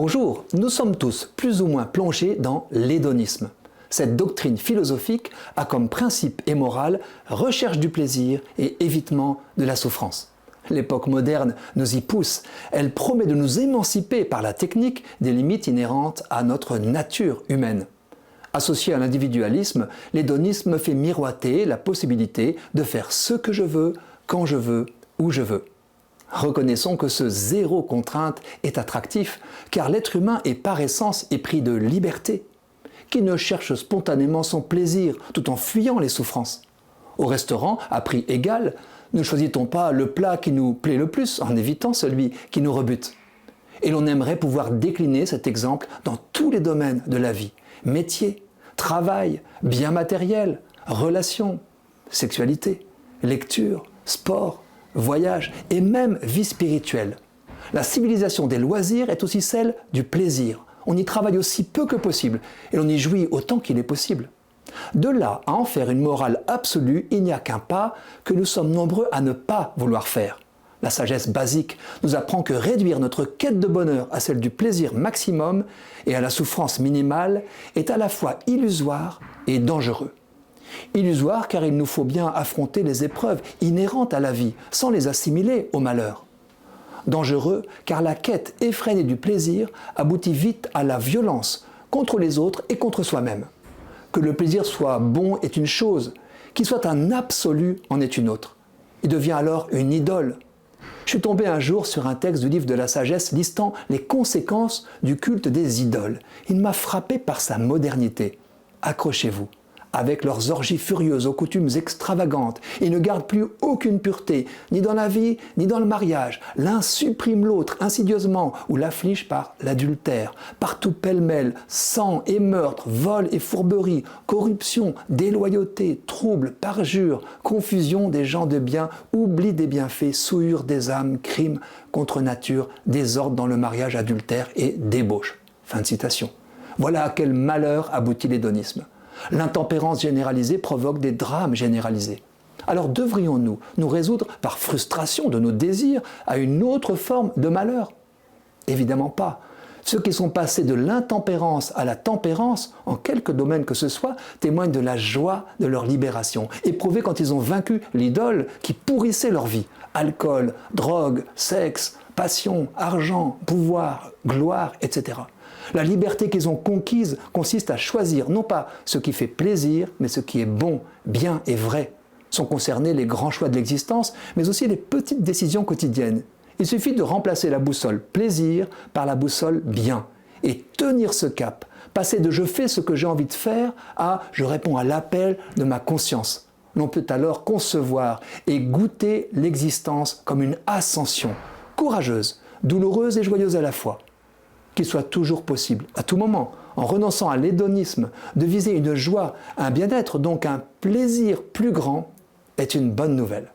Bonjour, nous sommes tous plus ou moins plongés dans l'hédonisme. Cette doctrine philosophique a comme principe et morale recherche du plaisir et évitement de la souffrance. L'époque moderne nous y pousse, elle promet de nous émanciper par la technique des limites inhérentes à notre nature humaine. Associé à l'individualisme, l'hédonisme fait miroiter la possibilité de faire ce que je veux, quand je veux, où je veux. Reconnaissons que ce zéro contrainte est attractif, car l'être humain est par essence épris de liberté. Qui ne cherche spontanément son plaisir tout en fuyant les souffrances? Au restaurant, à prix égal, ne choisit-on pas le plat qui nous plaît le plus en évitant celui qui nous rebute? Et l'on aimerait pouvoir décliner cet exemple dans tous les domaines de la vie. Métier, travail, biens matériels, relations, sexualité, lecture, sport, voyage et même vie spirituelle. La civilisation des loisirs est aussi celle du plaisir. On y travaille aussi peu que possible et l'on y jouit autant qu'il est possible. De là à en faire une morale absolue, il n'y a qu'un pas que nous sommes nombreux à ne pas vouloir faire. La sagesse basique nous apprend que réduire notre quête de bonheur à celle du plaisir maximum et à la souffrance minimale est à la fois illusoire et dangereux. Illusoire car il nous faut bien affronter les épreuves inhérentes à la vie sans les assimiler au malheur. Dangereux car la quête effrénée du plaisir aboutit vite à la violence contre les autres et contre soi-même. Que le plaisir soit bon est une chose, qu'il soit un absolu en est une autre. Il devient alors une idole. Je suis tombé un jour sur un texte du livre de la sagesse listant les conséquences du culte des idoles. Il m'a frappé par sa modernité. Accrochez-vous. Avec leurs orgies furieuses aux coutumes extravagantes, ils ne gardent plus aucune pureté, ni dans la vie, ni dans le mariage. L'un supprime l'autre insidieusement ou l'afflige par l'adultère. Partout pêle-mêle, sang et meurtre, vol et fourberie, corruption, déloyauté, trouble, parjure, confusion des gens de bien, oubli des bienfaits, souillure des âmes, crime contre nature, désordre dans le mariage, adultère et débauche. Fin de citation. Voilà à quel malheur aboutit l'hédonisme. L'intempérance généralisée provoque des drames généralisés. Alors devrions-nous nous résoudre par frustration de nos désirs à une autre forme de malheur? Évidemment pas. Ceux qui sont passés de l'intempérance à la tempérance, en quelque domaine que ce soit, témoignent de la joie de leur libération, éprouvée quand ils ont vaincu l'idole qui pourrissait leur vie. Alcool, drogue, sexe, passion, argent, pouvoir, gloire, etc. La liberté qu'ils ont conquise consiste à choisir non pas ce qui fait plaisir, mais ce qui est bon, bien et vrai. Sont concernés les grands choix de l'existence, mais aussi les petites décisions quotidiennes. Il suffit de remplacer la boussole plaisir par la boussole bien et tenir ce cap, passer de je fais ce que j'ai envie de faire à je réponds à l'appel de ma conscience. L'on peut alors concevoir et goûter l'existence comme une ascension, courageuse, douloureuse et joyeuse à la fois. Qu'il soit toujours possible, à tout moment, en renonçant à l'hédonisme, de viser une joie, un bien-être, donc un plaisir plus grand, est une bonne nouvelle.